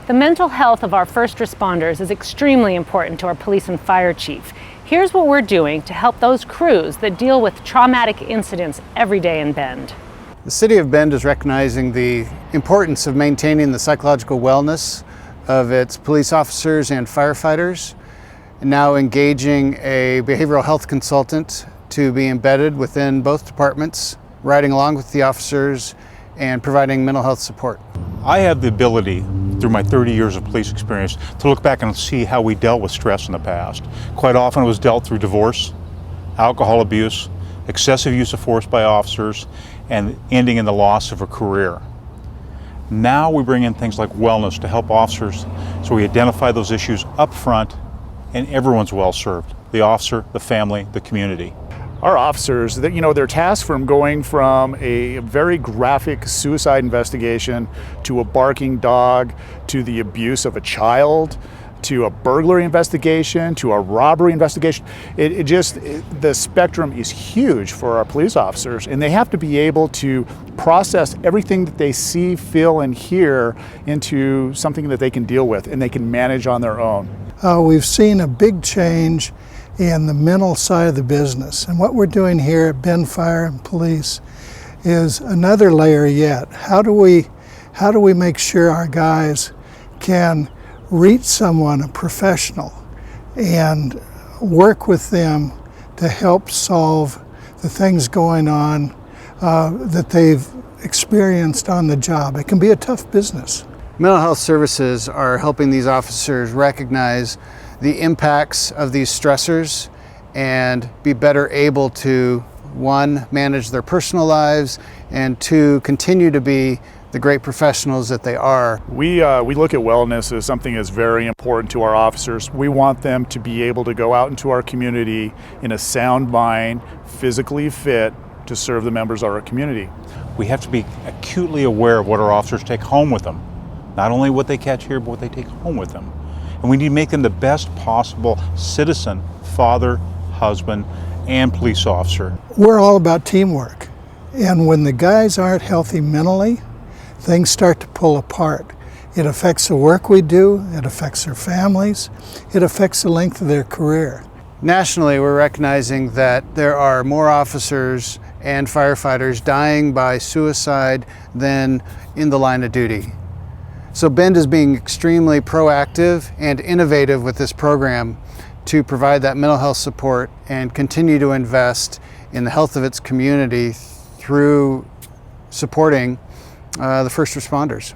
The mental health of our first responders is extremely important to our police and fire chief. Here's what we're doing to help those crews that deal with traumatic incidents every day in Bend. The City of Bend is recognizing the importance of maintaining the psychological wellness of its police officers and firefighters, and now engaging a behavioral health consultant to be embedded within both departments, riding along with the officers and providing mental health support. I have the ability, through my 30 years of police experience, to look back and see how we dealt with stress in the past. Quite often it was dealt through divorce, alcohol abuse, excessive use of force by officers, and ending in the loss of a career. Now we bring in things like wellness to help officers, so we identify those issues up front and everyone's well served. The officer, the family, the community. Our officers, they're tasked from going from a very graphic suicide investigation to a barking dog, to the abuse of a child, to a burglary investigation, to a robbery investigation. The spectrum is huge for our police officers, and they have to be able to process everything that they see, feel, and hear into something that they can deal with and they can manage on their own. We've seen a big change in the mental side of the business. And what we're doing here at Bend Fire and Police is another layer yet. How do we make sure our guys can reach someone, a professional, and work with them to help solve the things going on that they've experienced on the job? It can be a tough business. Mental health services are helping these officers recognize the impacts of these stressors and be better able to, one, manage their personal lives, and two, continue to be the great professionals that they are. We look at wellness as something that's very important to our officers. We want them to be able to go out into our community in a sound mind, physically fit, to serve the members of our community. We have to be acutely aware of what our officers take home with them. Not only what they catch here, but what they take home with them. And we need to make them the best possible citizen, father, husband, and police officer. We're all about teamwork. And when the guys aren't healthy mentally, things start to pull apart. It affects the work we do, it affects their families, it affects the length of their career. Nationally, we're recognizing that there are more officers and firefighters dying by suicide than in the line of duty. So Bend is being extremely proactive and innovative with this program to provide that mental health support and continue to invest in the health of its community through supporting the first responders.